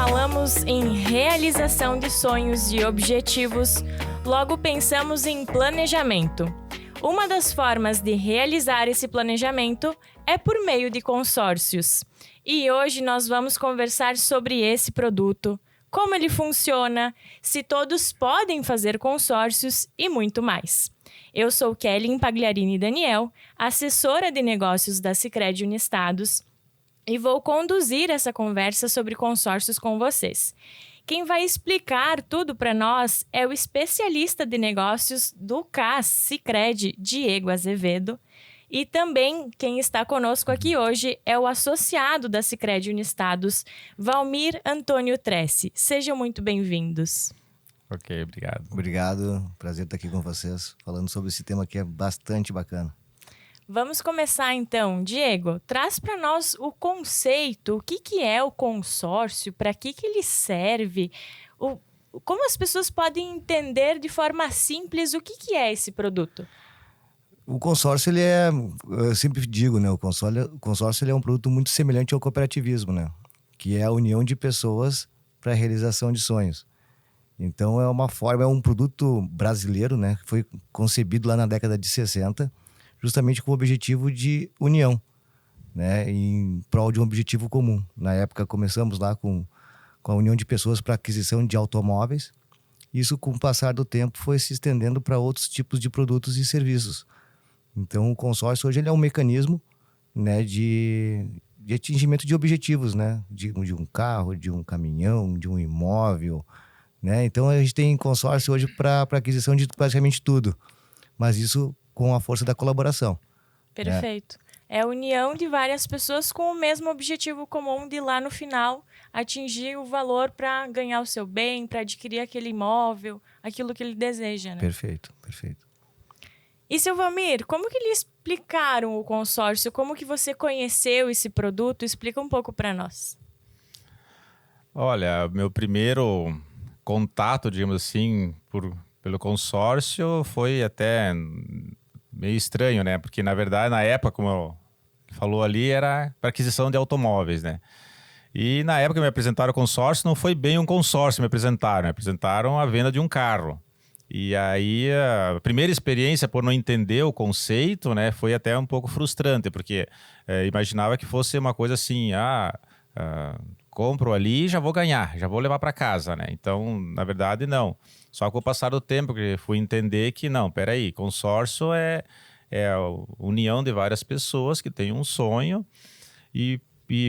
falamos em realização de sonhos e objetivos, logo pensamos em planejamento. Uma das formas de realizar esse planejamento é por meio de consórcios. E hoje nós vamos conversar sobre esse produto, como ele funciona, se todos podem fazer consórcios e muito mais. Eu sou Kelly Pagliarini Daniel, assessora de negócios da Sicredi Uniestados, e vou conduzir essa conversa sobre consórcios com vocês. Quem vai explicar tudo para nós é o especialista de negócios do CAS Sicredi, Diego Azevedo. E também quem está conosco aqui hoje é o associado da Sicredi Uniestados, Valmir Antônio Tressi. Sejam muito bem-vindos. Ok, obrigado. Obrigado, prazer estar aqui com vocês, falando sobre esse tema que é bastante bacana. Vamos começar então. Diego, traz para nós o conceito, o que é o consórcio, para que ele serve, como as pessoas podem entender de forma simples o que é esse produto. O consórcio, eu sempre digo, né, o consórcio ele é um produto muito semelhante ao cooperativismo, né, que é a união de pessoas para a realização de sonhos. Então é um produto brasileiro, né, que foi concebido lá na década de 60, justamente com o objetivo de união, né, em prol de um objetivo comum. Na época começamos lá com a união de pessoas para aquisição de automóveis. Isso, com o passar do tempo, foi se estendendo para outros tipos de produtos e serviços. Então o consórcio hoje ele é um mecanismo, né, de atingimento de objetivos, né, de um carro, de um caminhão, de um imóvel, né? Então a gente tem consórcio hoje para aquisição de praticamente tudo, mas isso com a força da colaboração. Perfeito. É a união de várias pessoas com o mesmo objetivo comum de lá no final atingir o valor para ganhar o seu bem, para adquirir aquele imóvel, aquilo que ele deseja, né? Perfeito, perfeito. E, seu Valmir, como que lhe explicaram o consórcio? Como que você conheceu esse produto? Explica um pouco para nós. Olha, meu primeiro contato, digamos assim, pelo consórcio foi até meio estranho, né? Porque, na verdade, na época, como falou ali, era para aquisição de automóveis, né? E na época que me apresentaram o consórcio, não foi bem um consórcio me apresentaram a venda de um carro. E aí, a primeira experiência, por não entender o conceito, né, foi até um pouco frustrante, porque imaginava que fosse uma coisa assim, compro ali e já vou ganhar, já vou levar para casa, né? Então, na verdade, não. Só com o passar do tempo que fui entender que não, peraí, consórcio é a união de várias pessoas que têm um sonho e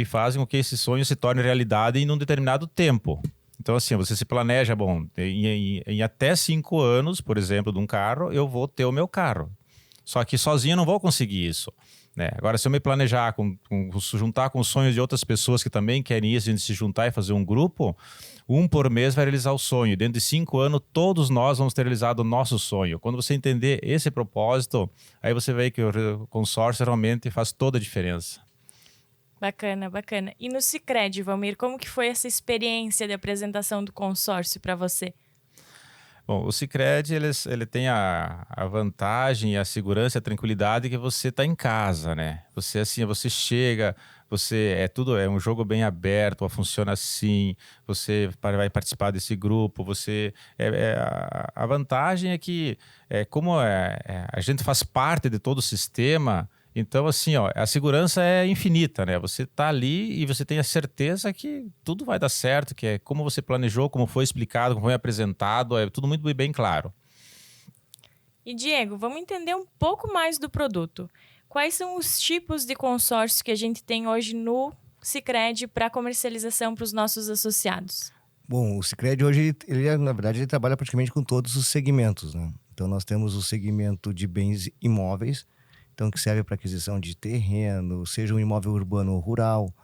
fazem com que esse sonho se torne realidade em um determinado tempo. Então, assim, você se planeja, bom, em até 5 anos, por exemplo, de um carro, eu vou ter o meu carro. Só que sozinho eu não vou conseguir isso, né? Agora, se eu me planejar, juntar com os sonhos de outras pessoas que também querem isso, a gente se juntar e fazer um grupo, um por mês vai realizar o sonho. Dentro de 5 anos, todos nós vamos ter realizado o nosso sonho. Quando você entender esse propósito, aí você vê que o consórcio realmente faz toda a diferença. Bacana, bacana. E no Sicredi, Valmir, como que foi essa experiência de apresentação do consórcio para você? Bom, o Sicredi, ele tem a vantagem, a segurança, a tranquilidade que você está em casa, né? Você, assim, você chega, é um jogo bem aberto, funciona assim, você vai participar desse grupo, a vantagem é que, como a gente faz parte de todo o sistema. Então, assim, a segurança é infinita, né? Você tá ali e você tem a certeza que tudo vai dar certo, que é como você planejou, como foi explicado, como foi apresentado, é tudo muito bem claro. E, Diego, vamos entender um pouco mais do produto. Quais são os tipos de consórcios que a gente tem hoje no Sicredi para comercialização para os nossos associados? Bom, o Sicredi hoje, na verdade, ele trabalha praticamente com todos os segmentos, né? Então nós temos o segmento de bens imóveis, então que serve para aquisição de terreno, seja um imóvel urbano ou rural,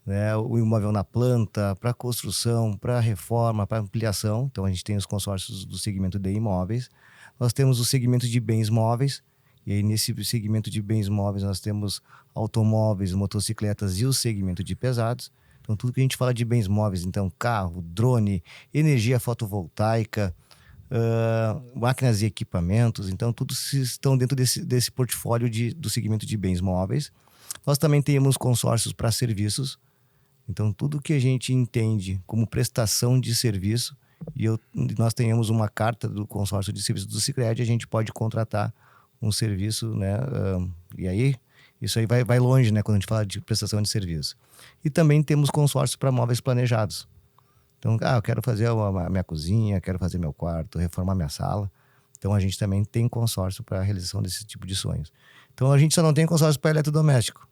né, o imóvel na planta, para construção, para reforma, para ampliação. Então a gente tem os consórcios do segmento de imóveis. Nós temos o segmento de bens móveis, e aí nesse segmento de bens móveis nós temos automóveis, motocicletas e o segmento de pesados. Então tudo que a gente fala de bens móveis, então carro, drone, energia fotovoltaica, máquinas e equipamentos, então tudo estão dentro desse portfólio do segmento de bens móveis. Nós também temos consórcios para serviços, Então, tudo que a gente entende como prestação de serviço, nós tenhamos uma carta do consórcio de serviços do Sicredi, a gente pode contratar um serviço, né? E aí, isso aí vai longe, né? Quando a gente fala de prestação de serviço. E também temos consórcio para móveis planejados. Então, eu quero fazer a minha cozinha, quero fazer meu quarto, reformar minha sala. Então, a gente também tem consórcio para a realização desse tipo de sonhos. Então, a gente só não tem consórcio para eletrodoméstico.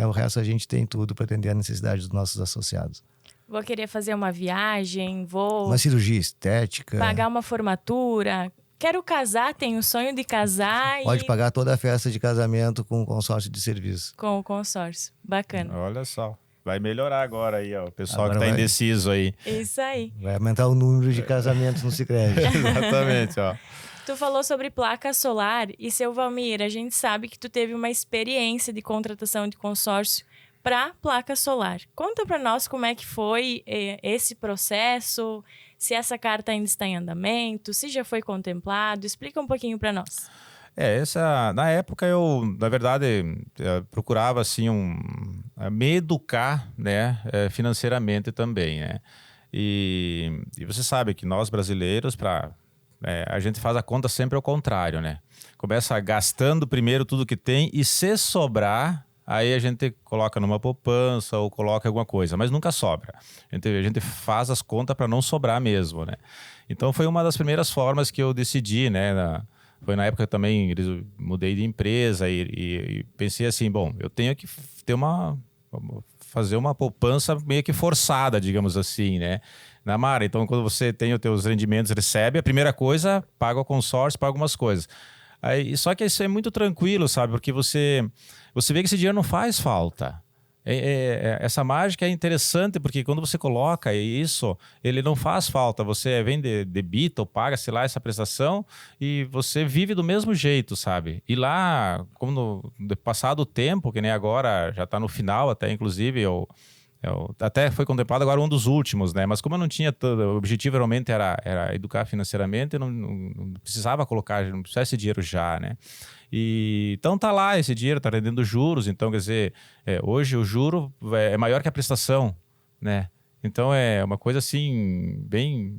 O resto a gente tem tudo para atender a necessidade dos nossos associados. Vou querer fazer uma viagem, vou... Uma cirurgia estética. Pagar uma formatura. Quero casar, tenho o sonho de casar Pode pagar toda a festa de casamento com o consórcio de serviço. Com o consórcio. Bacana. Olha só. Vai melhorar agora aí, ó. O pessoal Agora que tá vai. indeciso aí. Isso aí. Vai aumentar o número de casamentos no Sicredi. Exatamente, ó. Tu falou sobre placa solar e, seu Valmir, a gente sabe que tu teve uma experiência de contratação de consórcio para placa solar. Conta para nós como é que foi esse processo, se essa carta ainda está em andamento, se já foi contemplado. Explica um pouquinho para nós. Na época eu, na verdade, procurava assim me educar, né, financeiramente também, né? E você sabe que nós brasileiros, a gente faz a conta sempre ao contrário, né? Começa gastando primeiro tudo que tem e se sobrar, aí a gente coloca numa poupança ou coloca alguma coisa, mas nunca sobra. A gente faz as contas para não sobrar mesmo, né? Então foi uma das primeiras formas que eu decidi, né? Foi na época também eu mudei de empresa e pensei assim, bom, eu tenho que fazer uma poupança meio que forçada, digamos assim, né? Na Mara, então quando você tem os teus rendimentos, recebe, a primeira coisa, paga o consórcio, paga algumas coisas. Aí, só que isso é muito tranquilo, sabe? Porque você vê que esse dinheiro não faz falta. Essa mágica é interessante porque quando você coloca isso, ele não faz falta. Você debita ou paga, sei lá, essa prestação e você vive do mesmo jeito, sabe? E lá, como passado o tempo, que nem agora, já está no final até, inclusive, até foi contemplado agora um dos últimos, né? Mas como eu não tinha o objetivo realmente era educar financeiramente, eu não precisava colocar, não precisava esse dinheiro já, né? Então tá lá, esse dinheiro tá rendendo juros, então quer dizer, hoje o juro é maior que a prestação, né? Então é uma coisa assim, bem,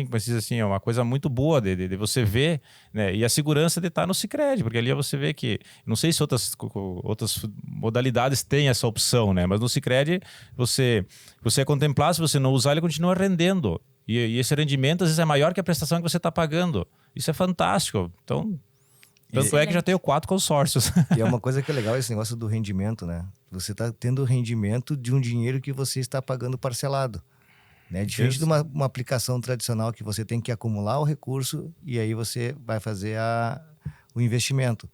como se diz assim, é uma coisa muito boa de você ver, né? E a segurança de estar no Sicredi, porque ali você vê que, não sei se outras modalidades têm essa opção, né? Mas no Sicredi você é contemplado, se você não usar, ele continua rendendo. E esse rendimento às vezes é maior que a prestação que você está pagando. Isso é fantástico. Então, tanto é que já tenho 4 consórcios. E é uma coisa que é legal esse negócio do rendimento, né? Você está tendo rendimento de um dinheiro que você está pagando parcelado. Né? Diferente de uma aplicação tradicional que você tem que acumular o recurso e aí você vai fazer o investimento.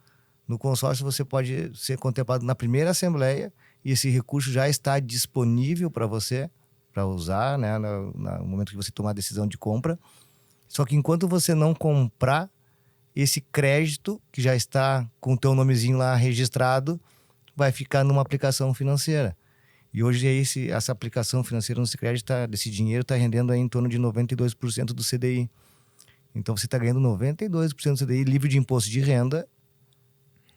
No consórcio você pode ser contemplado na primeira assembleia e esse recurso já está disponível para você, para usar, né? No momento que você tomar a decisão de compra. Só que enquanto você não comprar, esse crédito que já está com o teu nomezinho lá registrado vai ficar numa aplicação financeira. E hoje essa aplicação financeira no Sicredi, desse dinheiro está rendendo aí em torno de 92% do CDI. Então você está ganhando 92% do CDI livre de imposto de renda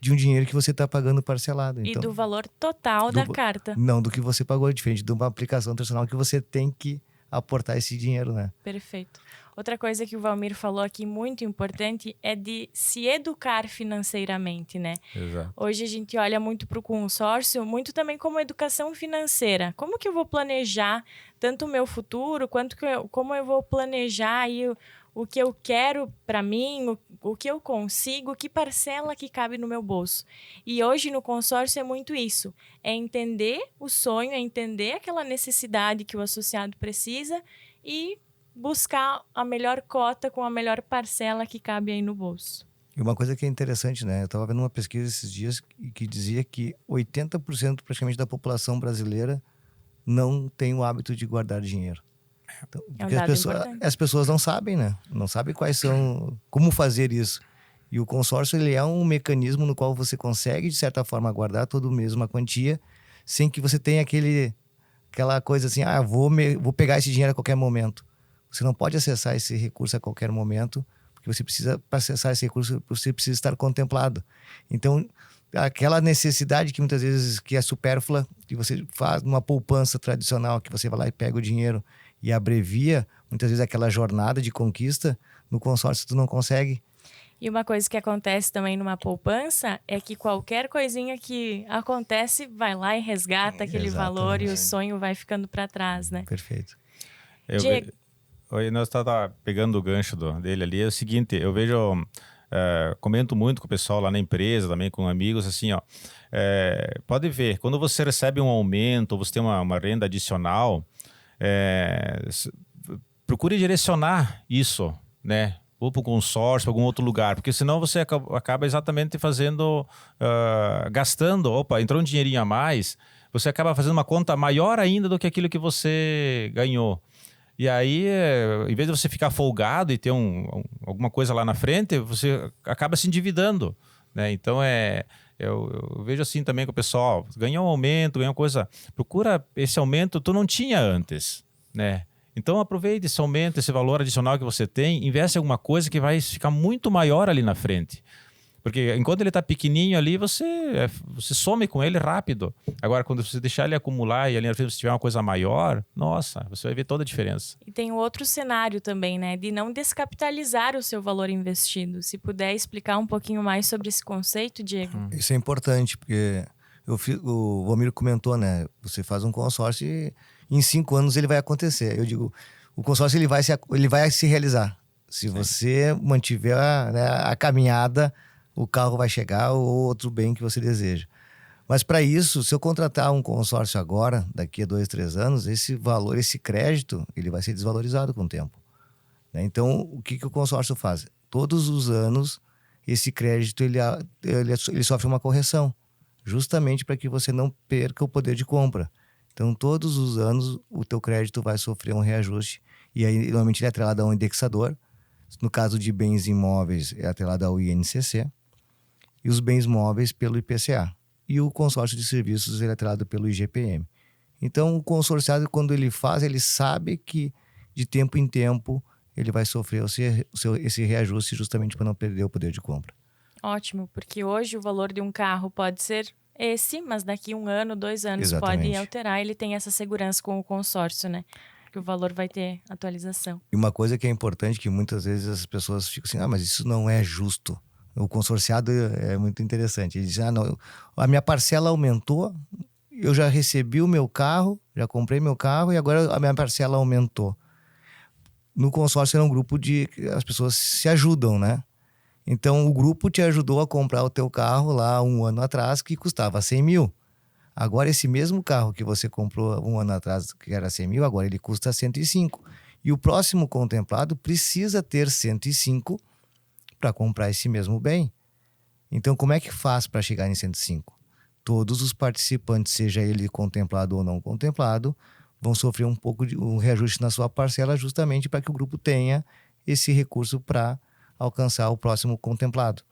de um dinheiro que você está pagando parcelado. E então, do valor total da carta. Não do que você pagou, diferente de uma aplicação tradicional que você tem que aportar esse dinheiro, né? Perfeito. Outra coisa que o Valmir falou aqui muito importante é de se educar financeiramente, né? Exato. Hoje a gente olha muito para o consórcio, muito também como educação financeira. Como que eu vou planejar tanto o meu futuro, como eu vou planejar aí o que eu quero para mim, o que eu consigo, que parcela que cabe no meu bolso. E hoje no consórcio é muito isso. É entender o sonho, é entender aquela necessidade que o associado precisa e buscar a melhor cota com a melhor parcela que cabe aí no bolso. E uma coisa que é interessante, né? Eu estava vendo uma pesquisa esses dias que dizia que 80% praticamente da população brasileira não tem o hábito de guardar dinheiro. Então, porque as pessoas não sabem, né? Não sabem como fazer isso. E o consórcio, ele é um mecanismo no qual você consegue, de certa forma, guardar todo mês uma quantia, sem que você tenha aquela coisa assim, vou pegar esse dinheiro a qualquer momento. Você não pode acessar esse recurso a qualquer momento, porque para acessar esse recurso, você precisa estar contemplado. Então, aquela necessidade que muitas vezes que é supérflua, que você faz numa poupança tradicional, que você vai lá e pega o dinheiro e abrevia, muitas vezes aquela jornada de conquista, no consórcio tu não consegue. E uma coisa que acontece também numa poupança é que qualquer coisinha que acontece, vai lá e resgata aquele valor e o sonho vai ficando para trás, né? Perfeito. Diego. Oi, nós estávamos pegando o gancho dele ali. É o seguinte, eu vejo, comento muito com o pessoal lá na empresa, também com amigos, assim, ó. Pode ver, quando você recebe um aumento, ou você tem uma renda adicional, procure direcionar isso, né? Ou para o consórcio, para algum outro lugar, porque senão você acaba exatamente fazendo, gastando, entrou um dinheirinho a mais, você acaba fazendo uma conta maior ainda do que aquilo que você ganhou. E aí, em vez de você ficar folgado e ter alguma coisa lá na frente, você acaba se endividando, né? Então, eu vejo assim também com o pessoal, ganhou um aumento, ganhou coisa, procura esse aumento, tu não tinha antes, né? Então aproveite esse aumento, esse valor adicional que você tem, investe em alguma coisa que vai ficar muito maior ali na frente. Porque enquanto ele está pequenininho ali, você some com ele rápido. Agora, quando você deixar ele acumular e ali na frente você tiver uma coisa maior, nossa, você vai ver toda a diferença. E tem um outro cenário também, né? De não descapitalizar o seu valor investido. Se puder explicar um pouquinho mais sobre esse conceito, Diego. Isso é importante, porque o Valmir comentou, né? Você faz um consórcio e em 5 anos ele vai acontecer. Eu digo, o consórcio ele vai se realizar. Se você mantiver a caminhada, o carro vai chegar ou outro bem que você deseja. Mas para isso, se eu contratar um consórcio agora, daqui a 2, 3 anos, esse valor, esse crédito, ele vai ser desvalorizado com o tempo. Então, o que o consórcio faz? Todos os anos, esse crédito ele sofre uma correção, justamente para que você não perca o poder de compra. Então, todos os anos, o teu crédito vai sofrer um reajuste. E aí, normalmente, ele é atrelado a um indexador. No caso de bens imóveis, é atrelado ao INCC. E os bens móveis pelo IPCA. E o consórcio de serviços ele é atrelado pelo IGPM. Então, o consorciado, quando ele faz, ele sabe que, de tempo em tempo, ele vai sofrer esse reajuste justamente para não perder o poder de compra. Ótimo, porque hoje o valor de um carro pode ser esse, mas daqui 1 ano, 2 anos Exatamente. pode alterar. Ele tem essa segurança com o consórcio, né? Que o valor vai ter atualização. E uma coisa que é importante, que muitas vezes as pessoas ficam assim, mas isso não é justo. O consorciado é muito interessante. Ele diz, não, a minha parcela aumentou, eu já recebi o meu carro, já comprei meu carro e agora a minha parcela aumentou. No consórcio era um grupo as pessoas se ajudam, né? Então o grupo te ajudou a comprar o teu carro lá 1 ano atrás, que custava 100 mil. Agora esse mesmo carro que você comprou 1 ano atrás, que era 100 mil, agora ele custa 105. E o próximo contemplado precisa ter 105 para comprar esse mesmo bem. Então como é que faz para chegar em 105? Todos os participantes, seja ele contemplado ou não contemplado, vão sofrer um pouco de um reajuste na sua parcela, justamente para que o grupo tenha esse recurso para alcançar o próximo contemplado.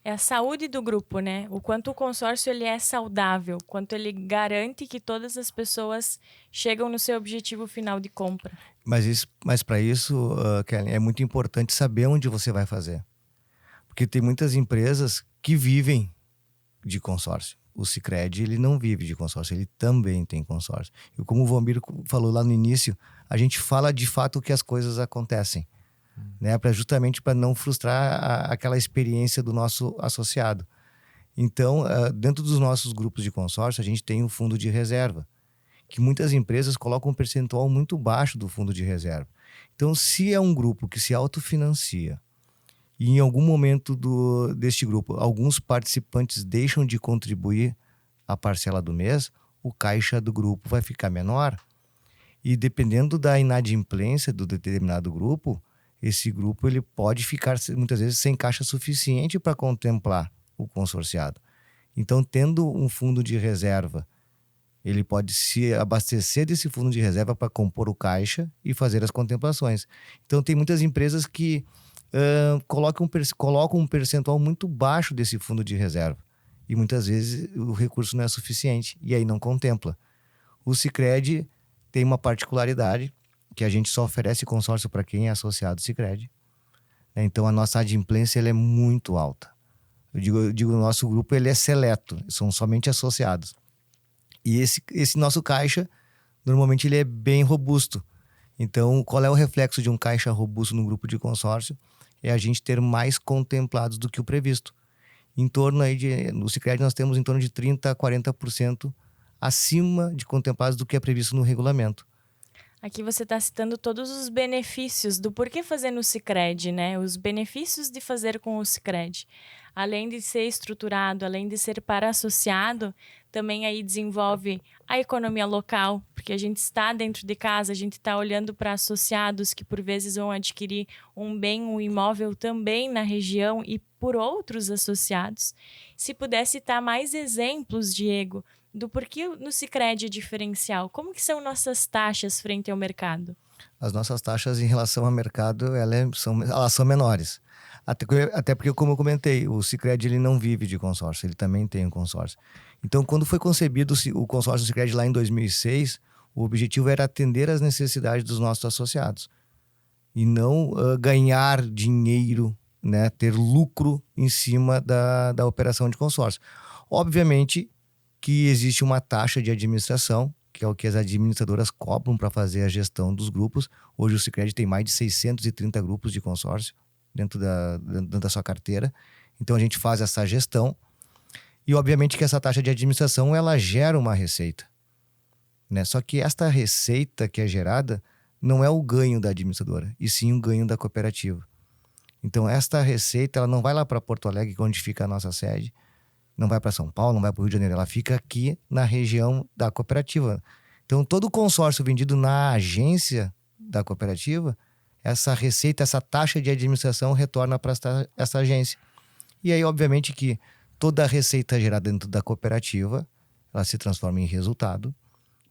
É a saúde do grupo, né? O quanto o consórcio ele é saudável, quanto ele garante que todas as pessoas chegam no seu objetivo final de compra. Mas para isso, Kellen, é muito importante saber onde você vai fazer. Porque tem muitas empresas que vivem de consórcio. O Sicredi, ele não vive de consórcio, ele também tem consórcio. E como o Valmir falou lá no início, a gente fala de fato que as coisas acontecem. Né, justamente para não frustrar aquela experiência do nosso associado. Então, dentro dos nossos grupos de consórcio, a gente tem um fundo de reserva, que muitas empresas colocam um percentual muito baixo do fundo de reserva. Então, se é um grupo que se autofinancia e em algum momento deste grupo, alguns participantes deixam de contribuir a parcela do mês, o caixa do grupo vai ficar menor. E dependendo da inadimplência do determinado grupo, esse grupo ele pode ficar muitas vezes sem caixa suficiente para contemplar o consorciado. Então, tendo um fundo de reserva, ele pode se abastecer desse fundo de reserva para compor o caixa e fazer as contemplações. Então, tem muitas empresas que colocam um percentual muito baixo desse fundo de reserva. E muitas vezes o recurso não é suficiente e aí não contempla. O Sicredi tem uma particularidade, que a gente só oferece consórcio para quem é associado ao Sicredi. Então, a nossa adimplência ela é muito alta. Eu digo, o nosso grupo ele é seleto, são somente associados. E esse nosso caixa, normalmente ele é bem robusto. Então, qual é o reflexo de um caixa robusto no grupo de consórcio? É a gente ter mais contemplados do que o previsto. No Sicredi nós temos em torno de 30% a 40% acima de contemplados do que é previsto no regulamento. Aqui você está citando todos os benefícios do porquê fazer no Sicredi, né? Os benefícios de fazer com o Sicredi. Além de ser estruturado, além de ser para associado, também aí desenvolve a economia local, porque a gente está dentro de casa, a gente está olhando para associados que por vezes vão adquirir um bem, um imóvel também na região e por outros associados. Se puder citar mais exemplos, Diego, do porquê no Sicredi é diferencial. Como que são nossas taxas frente ao mercado? As nossas taxas em relação ao mercado, elas são menores. Até porque, como eu comentei, o Sicredi ele não vive de consórcio, ele também tem um consórcio. Então, quando foi concebido o consórcio Sicredi lá em 2006, o objetivo era atender às necessidades dos nossos associados. E não ganhar dinheiro, né, ter lucro em cima da operação de consórcio. Obviamente que existe uma taxa de administração, que é o que as administradoras cobram para fazer a gestão dos grupos. Hoje o Sicredi tem mais de 630 grupos de consórcio dentro da sua carteira. Então a gente faz essa gestão e obviamente que essa taxa de administração ela gera uma receita, né? Só que esta receita que é gerada não é o ganho da administradora, e sim o ganho da cooperativa. Então esta receita ela não vai lá para Porto Alegre, onde fica a nossa sede, não vai para São Paulo, não vai para o Rio de Janeiro, ela fica aqui na região da cooperativa. Então todo o consórcio vendido na agência da cooperativa, essa receita, essa taxa de administração retorna para essa agência. E aí, obviamente, que toda a receita gerada dentro da cooperativa, ela se transforma em resultado.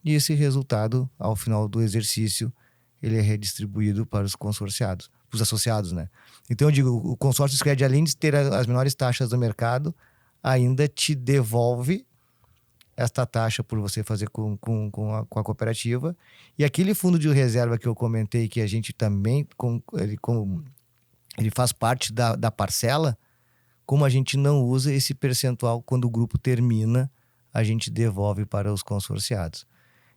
E esse resultado, ao final do exercício, ele é redistribuído para os consorciados, para os associados, né? Então, eu digo, o consórcio Sicredi, além de ter as menores taxas do mercado, ainda te devolve esta taxa por você fazer com a cooperativa. E aquele fundo de reserva que eu comentei, que a gente também, ele faz parte da parcela, como a gente não usa esse percentual, quando o grupo termina, a gente devolve para os consorciados.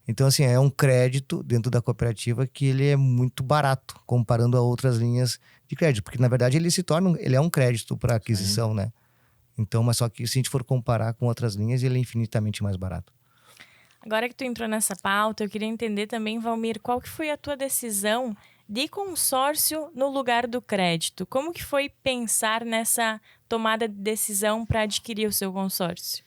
Então, assim, é um crédito dentro da cooperativa que ele é muito barato, comparando a outras linhas de crédito. Porque, na verdade, ele é um crédito para aquisição, né? Então, mas só que se a gente for comparar com outras linhas, ele é infinitamente mais barato. Agora que tu entrou nessa pauta, eu queria entender também, Valmir, qual que foi a tua decisão de consórcio no lugar do crédito? Como que foi pensar nessa tomada de decisão para adquirir o seu consórcio?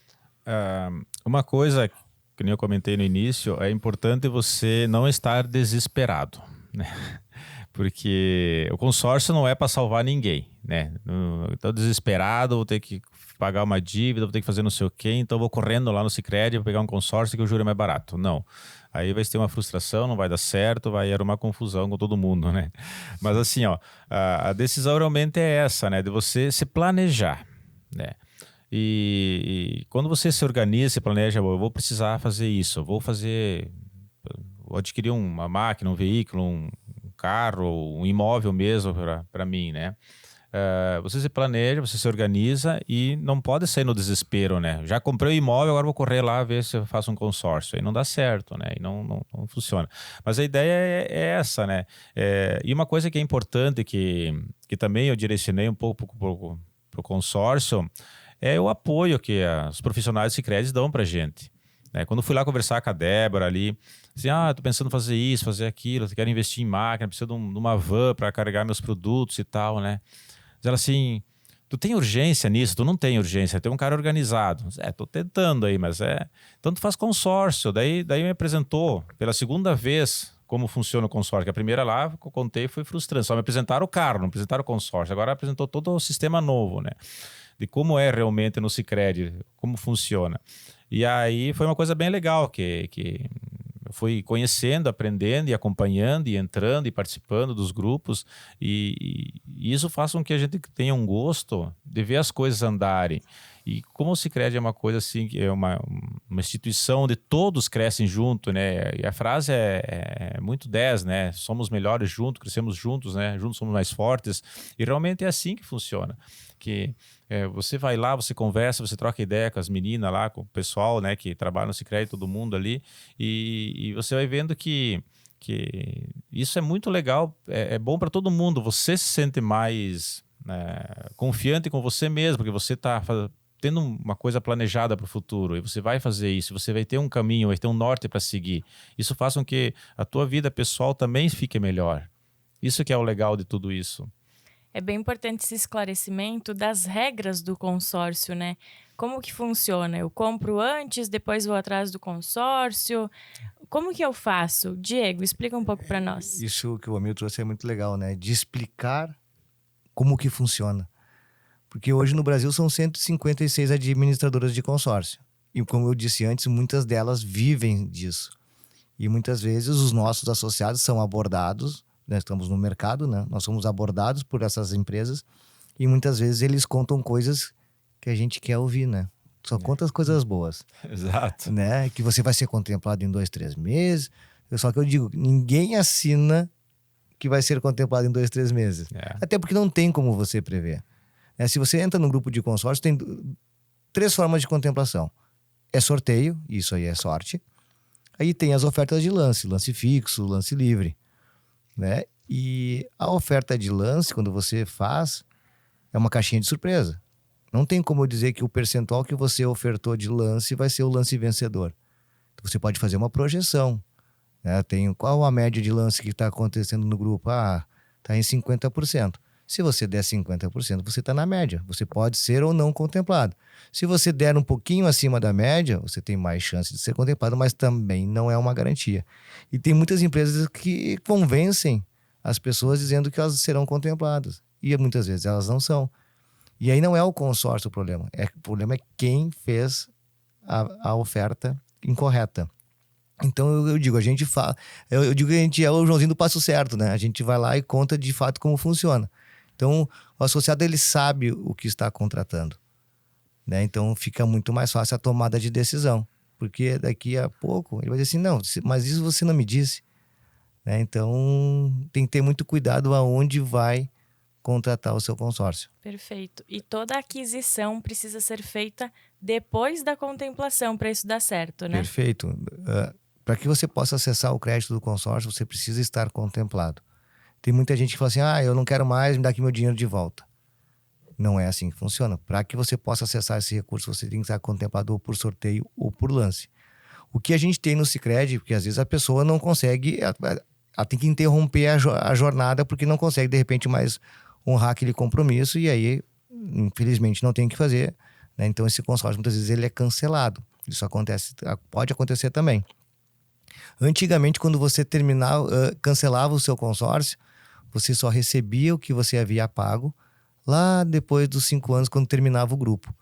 Uma coisa que nem eu comentei no início, é importante você não estar desesperado, né? Porque o consórcio não é para salvar ninguém, né? Estou desesperado, vou ter que pagar uma dívida, vou ter que fazer não sei o quê, então vou correndo lá no Sicredi para pegar um consórcio que o juro é mais barato. Não. Aí vai ter uma frustração, não vai dar certo, vai era uma confusão com todo mundo, né? Mas assim, ó, a decisão realmente é essa, né? De você se planejar, né? E quando você se organiza, se planeja, eu vou precisar fazer isso, vou adquirir uma máquina, um veículo, um carro, um imóvel mesmo para mim, né? Você se planeja, você se organiza e não pode sair no desespero, né? Já comprei o imóvel, agora vou correr lá ver se eu faço um consórcio. Aí não dá certo, né? E não funciona. Mas a ideia é essa, né? E uma coisa que é importante, que também eu direcionei um pouco para o consórcio, é o apoio que os profissionais do Sicredi dão para a gente. Quando eu fui lá conversar com a Débora ali, assim, tô pensando em fazer isso, fazer aquilo, quero investir em máquina, preciso de uma van para carregar meus produtos e tal, né? Diz ela assim, tu tem urgência nisso? Tu não tem urgência, tem um cara organizado. Tô tentando aí, mas então tu faz consórcio. Daí me apresentou pela segunda vez como funciona o consórcio. Que a primeira lá, que eu contei, foi frustrante. Só me apresentaram o carro, não apresentaram o consórcio. Agora apresentou todo o sistema novo, né? De como é realmente no Sicredi, como funciona. E aí foi uma coisa bem legal, que eu fui conhecendo, aprendendo e acompanhando e entrando e participando dos grupos e isso faz com que a gente tenha um gosto de ver as coisas andarem. E como o Sicredi é uma coisa assim, que é uma instituição onde todos crescem junto, né? E a frase é muito 10, né? Somos melhores juntos, crescemos juntos, né? Juntos somos mais fortes. E realmente é assim que funciona. Que você vai lá, você conversa, você troca ideia com as meninas lá, com o pessoal, né? Que trabalha no Sicredi, todo mundo ali. E você vai vendo que isso é muito legal, é bom para todo mundo. Você se sente mais confiante com você mesmo, porque você está tendo uma coisa planejada para o futuro e você vai fazer isso, você vai ter um caminho, vai ter um norte para seguir. Isso faz com que a tua vida pessoal também fique melhor. Isso que é o legal de tudo isso. É bem importante esse esclarecimento das regras do consórcio, né? Como que funciona? Eu compro antes, depois vou atrás do consórcio. Como que eu faço? Diego, explica um pouco para nós. Isso que o Amil trouxe é muito legal, né? De explicar como que funciona. Porque hoje no Brasil são 156 administradoras de consórcio. E como eu disse antes, muitas delas vivem disso. E muitas vezes os nossos associados são abordados, nós estamos no mercado, né? Nós somos abordados por essas empresas e muitas vezes eles contam coisas que a gente quer ouvir, né? Só conta as coisas boas. Exato. Né? Que você vai ser contemplado em 2, 3 meses. Só que eu digo, ninguém assina que vai ser contemplado em 2, 3 meses. Até porque não tem como você prever. Se você entra no grupo de consórcio, tem 3 formas de contemplação. É sorteio, isso aí é sorte. Aí tem as ofertas de lance fixo, lance livre. Né? E a oferta de lance, quando você faz, é uma caixinha de surpresa. Não tem como eu dizer que o percentual que você ofertou de lance vai ser o lance vencedor. Então, você pode fazer uma projeção. Né? Qual a média de lance que está acontecendo no grupo? Está em 50%. Se você der 50%, você está na média. Você pode ser ou não contemplado. Se você der um pouquinho acima da média, você tem mais chance de ser contemplado, mas também não é uma garantia. E tem muitas empresas que convencem as pessoas dizendo que elas serão contempladas. E muitas vezes elas não são. E aí não é o consórcio o problema. O problema é quem fez a oferta incorreta. Então eu digo, a gente fala, eu digo que a gente é o Joãozinho do passo certo, né? A gente vai lá e conta de fato como funciona. Então o associado ele sabe o que está contratando, né? Então fica muito mais fácil a tomada de decisão, porque daqui a pouco ele vai dizer assim, não, mas isso você não me disse, né? Então tem que ter muito cuidado aonde vai contratar o seu consórcio. Perfeito. E toda aquisição precisa ser feita depois da contemplação para isso dar certo, né? Perfeito. Para que você possa acessar o crédito do consórcio, você precisa estar contemplado. Tem muita gente que fala assim, eu não quero mais, me dá aqui meu dinheiro de volta. Não é assim que funciona. Para que você possa acessar esse recurso, você tem que estar contemplado ou por sorteio ou por lance. O que a gente tem no Sicredi, porque às vezes a pessoa não consegue, ela tem que interromper a jornada porque não consegue, de repente, mais honrar aquele compromisso e aí, infelizmente, não tem o que fazer. Né? Então, esse consórcio, muitas vezes, ele é cancelado. Isso pode acontecer também. Antigamente, quando você cancelava o seu consórcio, você só recebia o que você havia pago lá depois dos 5 anos, quando terminava o grupo.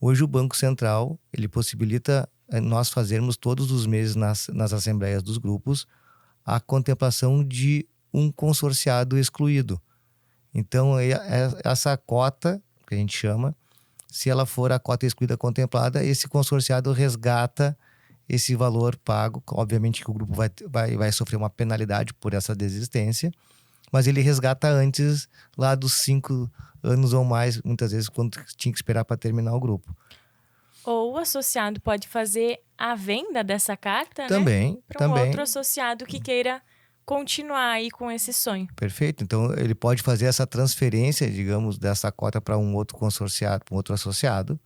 Hoje, o Banco Central, ele possibilita nós fazermos todos os meses nas assembleias dos grupos a contemplação de um consorciado excluído. Então, essa cota, que a gente chama, se ela for a cota excluída contemplada, esse consorciado resgata esse valor pago. Obviamente que o grupo vai sofrer uma penalidade por essa desistência, mas ele resgata antes lá dos 5 anos ou mais, muitas vezes, quando tinha que esperar para terminar o grupo. Ou o associado pode fazer a venda dessa carta, também, né? Para um outro associado que queira continuar aí com esse sonho. Perfeito. Então, ele pode fazer essa transferência, digamos, dessa cota para um outro consorciado, para um outro associado.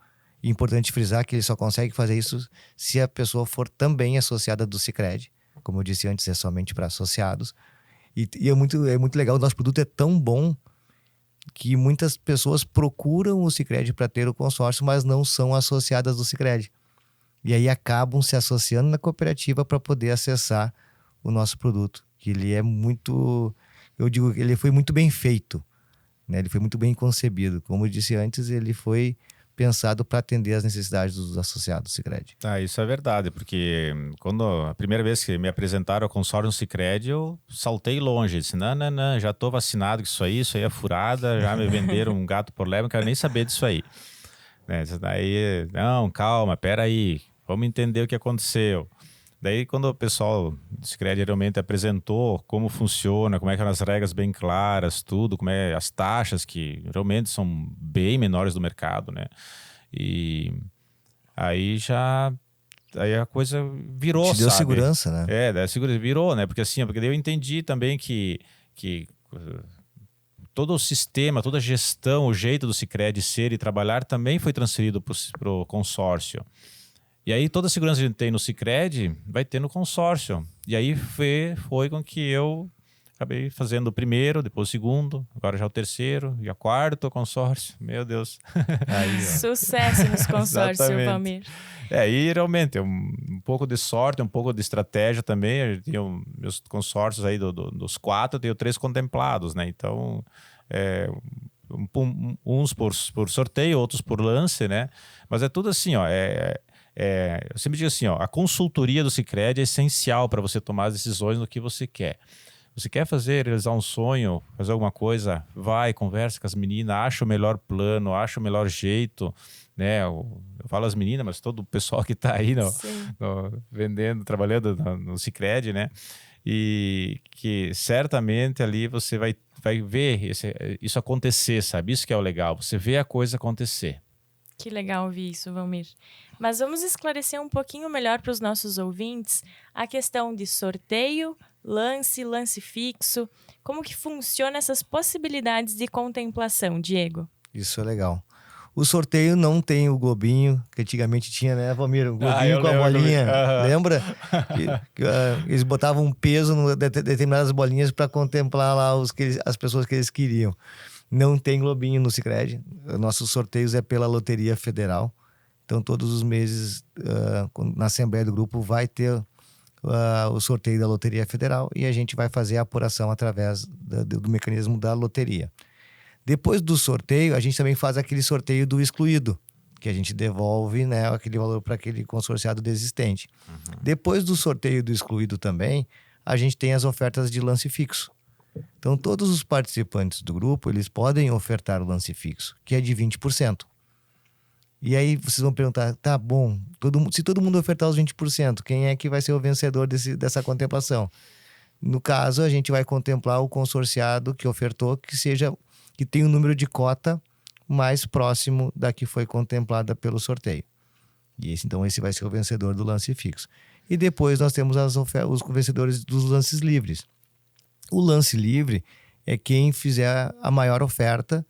E importante frisar que ele só consegue fazer isso se a pessoa for também associada do Sicredi. Como eu disse antes, é somente para associados. E é muito legal, o nosso produto é tão bom que muitas pessoas procuram o Sicredi para ter o consórcio, mas não são associadas do Sicredi. E aí acabam se associando na cooperativa para poder acessar o nosso produto. Que ele é muito, eu digo que ele foi muito bem feito, né? Ele foi muito bem concebido. Como eu disse antes, ele foi pensado para atender as necessidades dos associados do Sicredi. Isso é verdade, porque quando a primeira vez que me apresentaram ao consórcio Sicredi, eu saltei longe, disse, não, já estou vacinado com isso aí é furada, já me venderam um gato por lebre, não quero nem saber disso aí. Né? Daí, não, calma, peraí, vamos entender o que aconteceu. Daí, quando o pessoal do Sicredi realmente apresentou como funciona, como é que são as regras bem claras, tudo, como é as taxas que realmente são bem menores do mercado, né? E aí aí a coisa virou, Te deu sabe? segurança, né? Daí a segurança virou, né? Porque assim, porque daí eu entendi também que todo o sistema, toda a gestão, o jeito do Sicredi ser e trabalhar também foi transferido para o consórcio. E aí toda a segurança que a gente tem no Sicredi vai ter no consórcio. E aí foi com que eu acabei fazendo o primeiro, depois o segundo, agora já o terceiro e a quarto consórcio. Meu Deus. Aí, Sucesso nos consórcios, Valmir. E realmente, um pouco de sorte, um pouco de estratégia também. Eu tenho meus consórcios aí dos 4, eu tenho 3 contemplados, né? Então, uns por sorteio, outros por lance, né? Mas é tudo assim, ó, eu sempre digo assim, ó, a consultoria do Sicredi é essencial para você tomar as decisões no que você quer. Você quer realizar um sonho, fazer alguma coisa, vai, conversa com as meninas, acha o melhor plano, acha o melhor jeito, né? Eu falo as meninas, mas todo o pessoal que está aí vendendo, trabalhando no Sicredi, né? E que certamente ali você vai ver isso acontecer, sabe? Isso que é o legal, você vê a coisa acontecer. Que legal ouvir isso, Valmir. Mas vamos esclarecer um pouquinho melhor para os nossos ouvintes a questão de sorteio, lance fixo. Como que funciona essas possibilidades de contemplação, Diego? Isso é legal. O sorteio não tem o globinho, que antigamente tinha, né, Valmir? O globinho com a bolinha. Lembra? Eles botavam um peso em determinadas bolinhas para contemplar lá as pessoas que eles queriam. Não tem globinho no Sicredi. Nossos sorteios é pela Loteria Federal. Então, todos os meses, na Assembleia do Grupo, vai ter o sorteio da Loteria Federal e a gente vai fazer a apuração através do mecanismo da loteria. Depois do sorteio, a gente também faz aquele sorteio do excluído, que a gente devolve, né, aquele valor para aquele consorciado desistente. Uhum. Depois do sorteio do excluído também, a gente tem as ofertas de lance fixo. Então, todos os participantes do grupo, eles podem ofertar o lance fixo, que é de 20%. E aí vocês vão perguntar, tá bom, se todo mundo ofertar os 20%, quem é que vai ser o vencedor dessa contemplação? No caso, a gente vai contemplar o consorciado que ofertou, que tem um número de cota mais próximo da que foi contemplada pelo sorteio. E então esse vai ser o vencedor do lance fixo. E depois nós temos os vencedores dos lances livres. O lance livre é quem fizer a maior oferta,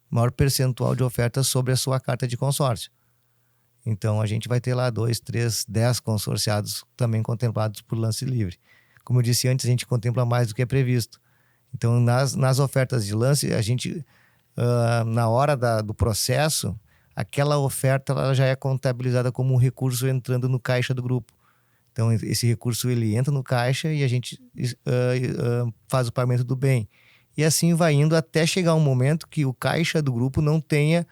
maior percentual de oferta sobre a sua carta de consórcio. Então a gente vai ter lá 2, 3, 10 consorciados também contemplados por lance livre. Como eu disse antes, a gente contempla mais do que é previsto. Então nas ofertas de lance, a gente, na hora do processo, aquela oferta ela já é contabilizada como um recurso entrando no caixa do grupo. Então esse recurso ele entra no caixa e a gente faz o pagamento do bem. E assim vai indo até chegar um momento que o caixa do grupo não tenha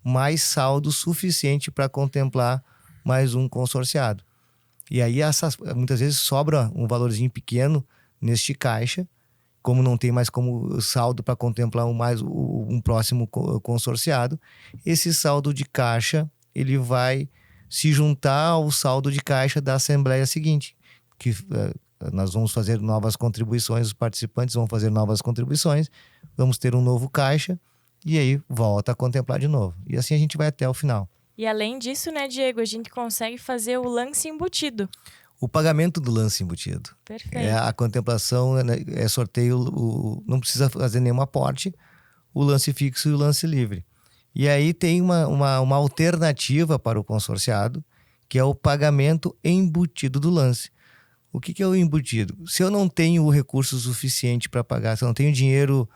mais saldo suficiente para contemplar mais um consorciado. E aí muitas vezes sobra um valorzinho pequeno neste caixa, como não tem mais como saldo para contemplar um próximo consorciado, esse saldo de caixa ele vai se juntar ao saldo de caixa da assembleia seguinte, que nós vamos fazer novas contribuições, os participantes vão fazer novas contribuições, vamos ter um novo caixa e aí volta a contemplar de novo. E assim a gente vai até o final. E além disso, né, Diego, a gente consegue fazer o lance embutido. O pagamento do lance embutido. Perfeito. A contemplação, é sorteio, não precisa fazer nenhum aporte, o lance fixo e o lance livre. E aí tem uma alternativa para o consorciado, que é o pagamento embutido do lance. O que é o embutido? Se eu não tenho o recurso suficiente para pagar, se eu não tenho dinheiro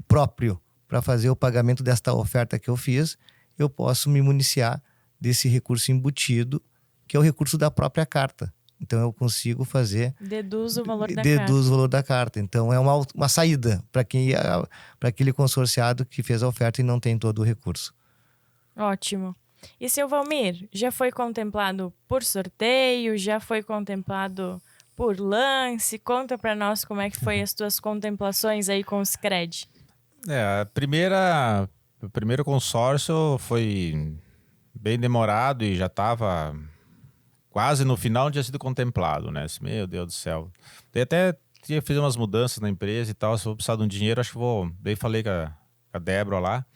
próprio para fazer o pagamento desta oferta que eu fiz, eu posso me municiar desse recurso embutido, que é o recurso da própria carta. Então eu consigo fazer... Deduz o valor da carta. Deduz o valor da carta. Então é uma saída para aquele consorciado que fez a oferta e não tem todo o recurso. Ótimo. E seu Valmir, já foi contemplado por sorteio? Já foi contemplado por lance? Conta para nós como é que foi as tuas contemplações aí com o Sicredi. O primeiro consórcio foi bem demorado e já estava quase no final, não tinha sido contemplado, né? Assim, meu Deus do céu. Daí até tinha que fazer umas mudanças na empresa e tal, se eu vou precisar de um dinheiro, acho que vou... Daí falei com a Débora lá,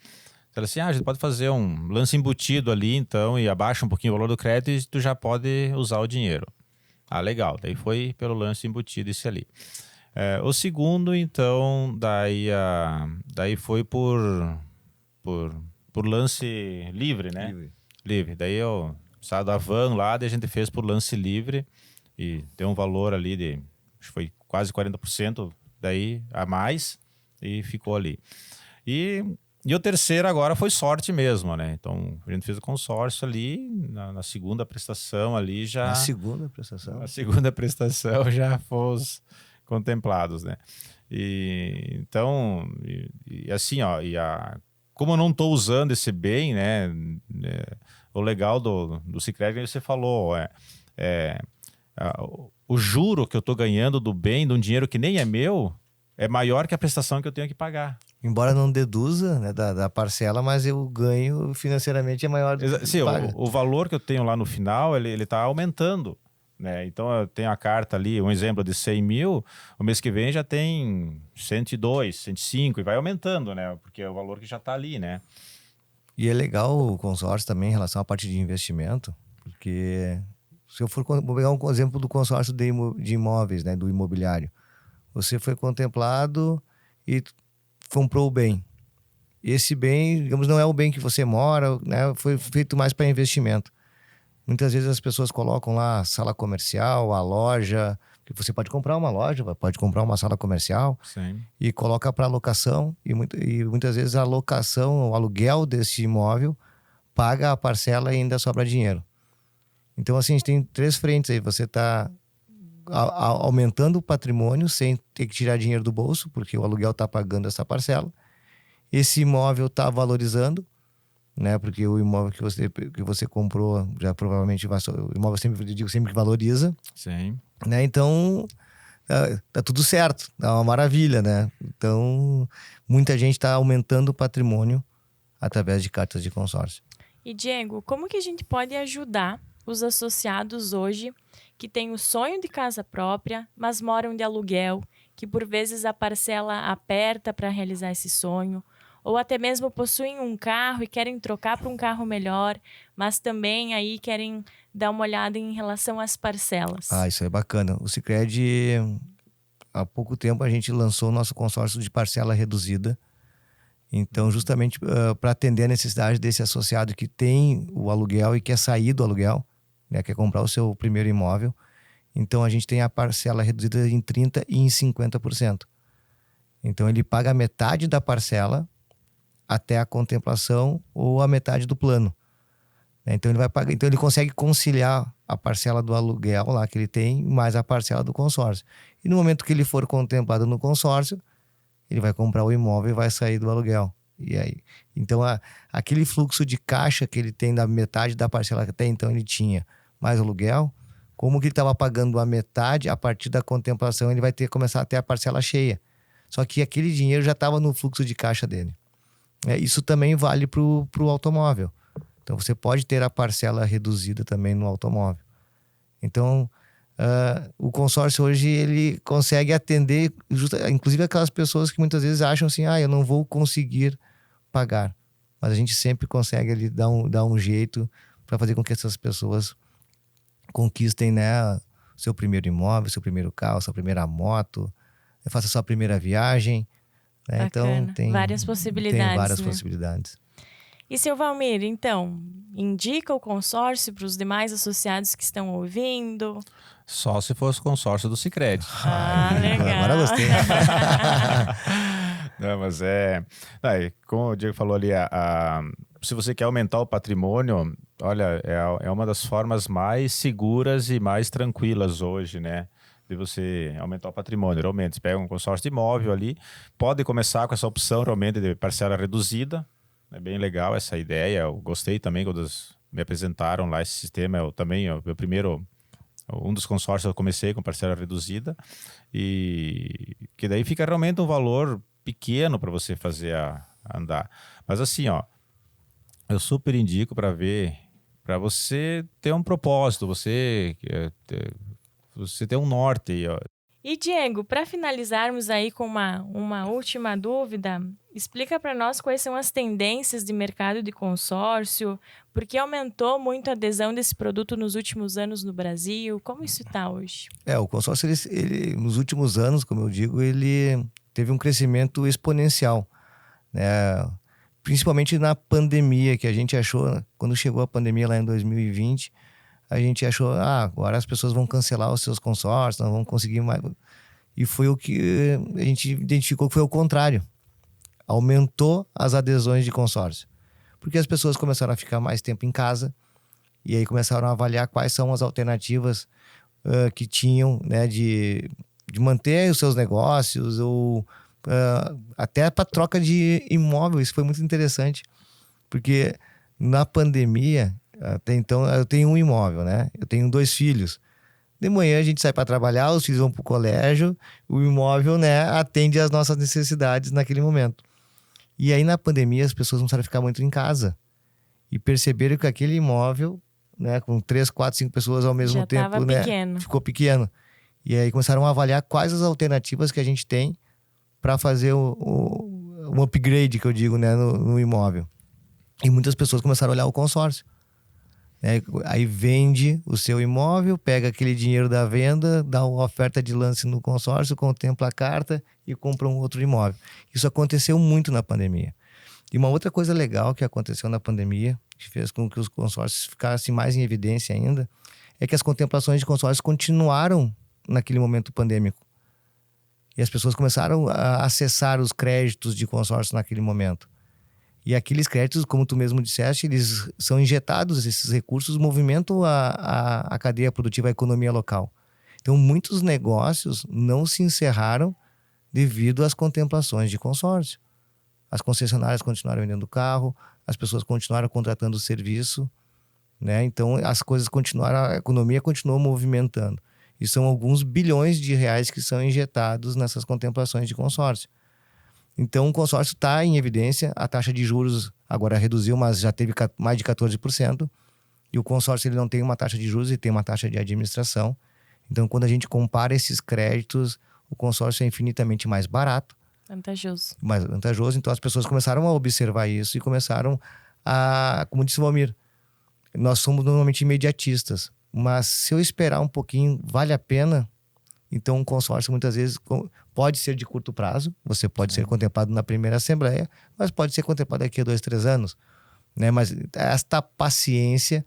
ela assim, a gente pode fazer um lance embutido ali, então, e abaixa um pouquinho o valor do crédito e tu já pode usar o dinheiro. Ah, legal. Daí foi pelo lance embutido esse ali. O segundo, então, daí foi por lance livre, né? Livre. Daí eu saí da van lá, daí a gente fez por lance livre e deu um valor ali de, acho que foi quase 40% daí a mais e ficou ali. E o terceiro agora foi sorte mesmo, né? Então a gente fez o consórcio ali, na segunda prestação ali já... Na segunda prestação? Na segunda prestação já fomos contemplados, né? E então, assim, ó, como eu não estou usando esse bem, né? O legal do Sicredi, você falou, o juro que eu estou ganhando do bem, de um dinheiro que nem é meu, é maior que a prestação que eu tenho que pagar. Embora não deduza, né, da parcela, mas eu ganho financeiramente é maior do que Sim, paga. o valor que eu tenho lá no final, ele está aumentando, né? Então eu tenho a carta ali, um exemplo de 100 mil, o mês que vem já tem 102, 105 e vai aumentando, né? Porque é o valor que já está ali, né? E é legal o consórcio também em relação à parte de investimento, porque se eu vou pegar um exemplo do consórcio de imóveis, né, do imobiliário. Você foi contemplado e comprou o bem. Esse bem, digamos, não é o bem que você mora, né? Foi feito mais para investimento. Muitas vezes as pessoas colocam lá a sala comercial, a loja, que você pode comprar uma loja, pode comprar uma sala comercial. Sim. E coloca para locação e muitas vezes a locação, o aluguel desse imóvel paga a parcela e ainda sobra dinheiro. Então assim, a gente tem 3 frentes aí. Você está aumentando o patrimônio sem ter que tirar dinheiro do bolso, porque o aluguel está pagando essa parcela. Esse imóvel está valorizando, né? Porque o imóvel que você comprou já provavelmente vai... O imóvel sempre, eu digo sempre que valoriza. Sim. Né? Então tá tudo certo, é uma maravilha, né? Então muita gente está aumentando o patrimônio através de cartas de consórcio. E Diego, como que a gente pode ajudar os associados hoje que têm o sonho de casa própria, mas moram de aluguel, que por vezes a parcela aperta para realizar esse sonho, ou até mesmo possuem um carro e querem trocar para um carro melhor, mas também aí querem dar uma olhada em relação às parcelas? Ah, isso é bacana. O Sicredi, há pouco tempo a gente lançou o nosso consórcio de parcela reduzida. Então, justamente para atender a necessidade desse associado que tem o aluguel e quer sair do aluguel, né, quer comprar o seu primeiro imóvel. Então, a gente tem a parcela reduzida em 30% e em 50%. Então, ele paga a metade da parcela até a contemplação ou a metade do plano. Então, ele vai pagar, então ele consegue conciliar a parcela do aluguel lá que ele tem mais a parcela do consórcio. E no momento que ele for contemplado no consórcio, ele vai comprar o imóvel e vai sair do aluguel. E aí, então, aquele fluxo de caixa que ele tem da metade da parcela que até então ele tinha, mais aluguel, como que ele estava pagando a metade, a partir da contemplação ele vai ter que começar a ter a parcela cheia. Só que aquele dinheiro já estava no fluxo de caixa dele. Isso também vale para o automóvel. Então, você pode ter a parcela reduzida também no automóvel. Então, o consórcio hoje, ele consegue atender, inclusive aquelas pessoas que muitas vezes acham assim, eu não vou conseguir pagar. Mas a gente sempre consegue ali dar um jeito para fazer com que essas pessoas conquistem, né, seu primeiro imóvel, seu primeiro carro, sua primeira moto, faça sua primeira viagem. Né? Então, tem várias possibilidades. Tem várias, né, né? possibilidades. E seu Valmir, então, indica o consórcio para os demais associados que estão ouvindo? Só se fosse consórcio do Sicredi. Legal. Agora gostei. Não, mas como o Diego falou ali, se você quer aumentar o patrimônio, olha, é uma das formas mais seguras e mais tranquilas hoje, né? De você aumentar o patrimônio. Realmente, você pega um consórcio de imóvel ali, pode começar com essa opção realmente de parcela reduzida. É bem legal essa ideia. Eu gostei também quando me apresentaram lá esse sistema. Eu também, meu primeiro, um dos consórcios eu comecei com parcela reduzida, e que daí fica realmente um valor pequeno para você fazer andar. Mas assim, ó, eu super indico para ver, para você ter um propósito, você ter um norte. Ó. E Diego, para finalizarmos aí com uma última dúvida, explica para nós quais são as tendências de mercado de consórcio, porque aumentou muito a adesão desse produto nos últimos anos no Brasil, como isso está hoje? O consórcio, ele, nos últimos anos, como eu digo, ele teve um crescimento exponencial, né? Principalmente na pandemia, que a gente achou, quando chegou a pandemia lá em 2020, a gente achou, agora as pessoas vão cancelar os seus consórcios, não vão conseguir mais. E foi o que a gente identificou que foi o contrário. Aumentou as adesões de consórcio. Porque as pessoas começaram a ficar mais tempo em casa, e aí começaram a avaliar quais são as alternativas que tinham, né, de manter os seus negócios, ou até para troca de imóvel. Isso foi muito interessante, porque na pandemia, até então, eu tenho um imóvel, né? Eu tenho 2 filhos. De manhã a gente sai para trabalhar, os filhos vão para o colégio, o imóvel, né, atende às nossas necessidades naquele momento. E aí na pandemia as pessoas começaram a ficar muito em casa e perceberam que aquele imóvel, né, com 3, 4, 5 pessoas ao mesmo tempo, né, ficou pequeno. E aí começaram a avaliar quais as alternativas que a gente tem para fazer um upgrade, que eu digo, né, no imóvel. E muitas pessoas começaram a olhar o consórcio. Aí vende o seu imóvel, pega aquele dinheiro da venda, dá uma oferta de lance no consórcio, contempla a carta e compra um outro imóvel. Isso aconteceu muito na pandemia. E uma outra coisa legal que aconteceu na pandemia, que fez com que os consórcios ficassem mais em evidência ainda, é que as contemplações de consórcios continuaram naquele momento pandêmico. E as pessoas começaram a acessar os créditos de consórcio naquele momento. E aqueles créditos, como tu mesmo disseste, eles são injetados, esses recursos movimentam a cadeia produtiva, a economia local. Então, muitos negócios não se encerraram devido às contemplações de consórcio. As concessionárias continuaram vendendo carro, as pessoas continuaram contratando o serviço, né? Então, as coisas continuaram, a economia continuou movimentando. E são alguns bilhões de reais que são injetados nessas contemplações de consórcio. Então, o consórcio está em evidência. A taxa de juros agora reduziu, mas já teve mais de 14%. E o consórcio ele não tem uma taxa de juros, ele tem uma taxa de administração. Então, quando a gente compara esses créditos, o consórcio é infinitamente mais barato. Vantajoso. Mais vantajoso. Então, as pessoas começaram a observar isso e começaram como disse o Valmir, nós somos normalmente imediatistas. Mas se eu esperar um pouquinho, vale a pena? Então, um consórcio muitas vezes pode ser de curto prazo, você pode ser contemplado na primeira assembleia, mas pode ser contemplado daqui a 2, 3 anos. Né? Mas esta paciência,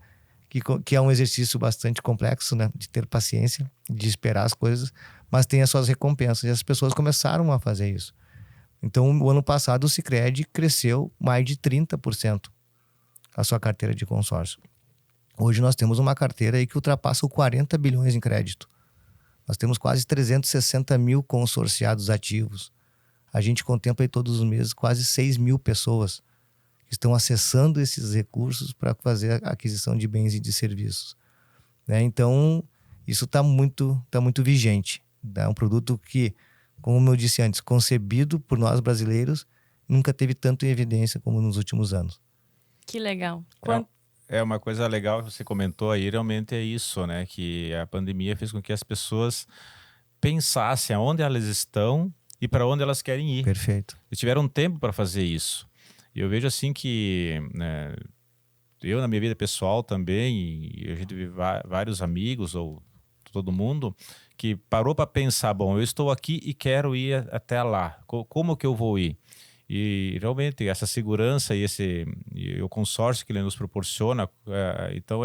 que é um exercício bastante complexo, né? De ter paciência, de esperar as coisas, mas tem as suas recompensas. E as pessoas começaram a fazer isso. Então, o ano passado, o Sicredi cresceu mais de 30% a sua carteira de consórcio. Hoje nós temos uma carteira aí que ultrapassa os 40 bilhões em crédito. Nós temos quase 360 mil consorciados ativos. A gente contempla aí todos os meses quase 6 mil pessoas que estão acessando esses recursos para fazer a aquisição de bens e de serviços. Né? Então, isso está muito vigente. É um produto que, como eu disse antes, concebido por nós brasileiros, nunca teve tanto em evidência como nos últimos anos. Que legal. É uma coisa legal que você comentou aí, realmente é isso, né? Que a pandemia fez com que as pessoas pensassem aonde elas estão e para onde elas querem ir. Perfeito. E tiveram tempo para fazer isso. E eu vejo assim que, né, eu na minha vida pessoal também, e a gente vê vários amigos ou todo mundo que parou para pensar, bom, eu estou aqui e quero ir até lá. Como que eu vou ir? E realmente essa segurança e o consórcio que ele nos proporciona, então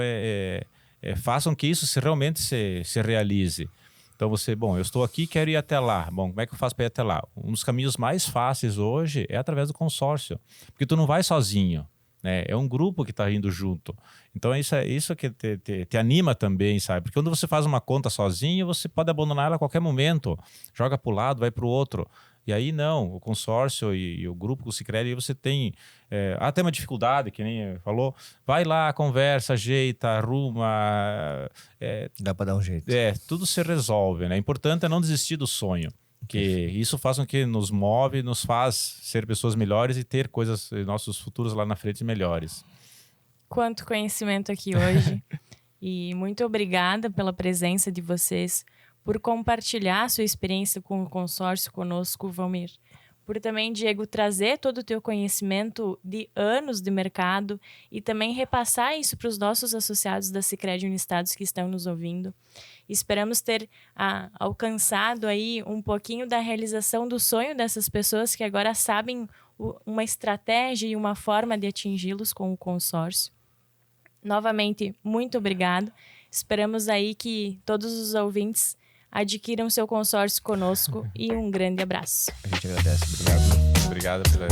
façam que isso realmente se realize. Então eu estou aqui, quero ir até lá. Bom, como é que eu faço para ir até lá? Um dos caminhos mais fáceis hoje é através do consórcio, porque tu não vai sozinho, né? É um grupo que está indo junto. Então é isso que te anima também, sabe? Porque quando você faz uma conta sozinho, você pode abandonar ela a qualquer momento. Joga para o lado, vai para o outro. E aí não, o consórcio e o grupo com o Sicredi, aí você tem até uma dificuldade, que nem falou, vai lá, conversa, ajeita, arruma. Dá para dar um jeito. Tudo se resolve, né? O importante é não desistir do sonho. Que isso faz com que nos move, nos faz ser pessoas melhores e ter coisas, nossos futuros lá na frente melhores. Quanto conhecimento aqui hoje. E muito obrigada pela presença de vocês, por compartilhar sua experiência com o consórcio conosco, Valmir. Por também, Diego, trazer todo o teu conhecimento de anos de mercado e também repassar isso para os nossos associados da Sicredi Uniestados que estão nos ouvindo. Esperamos ter alcançado aí um pouquinho da realização do sonho dessas pessoas que agora sabem uma estratégia e uma forma de atingi-los com o consórcio. Novamente, muito obrigado. Esperamos aí que todos os ouvintes adquiram seu consórcio conosco e um grande abraço. A gente agradece. Obrigado. Obrigado pela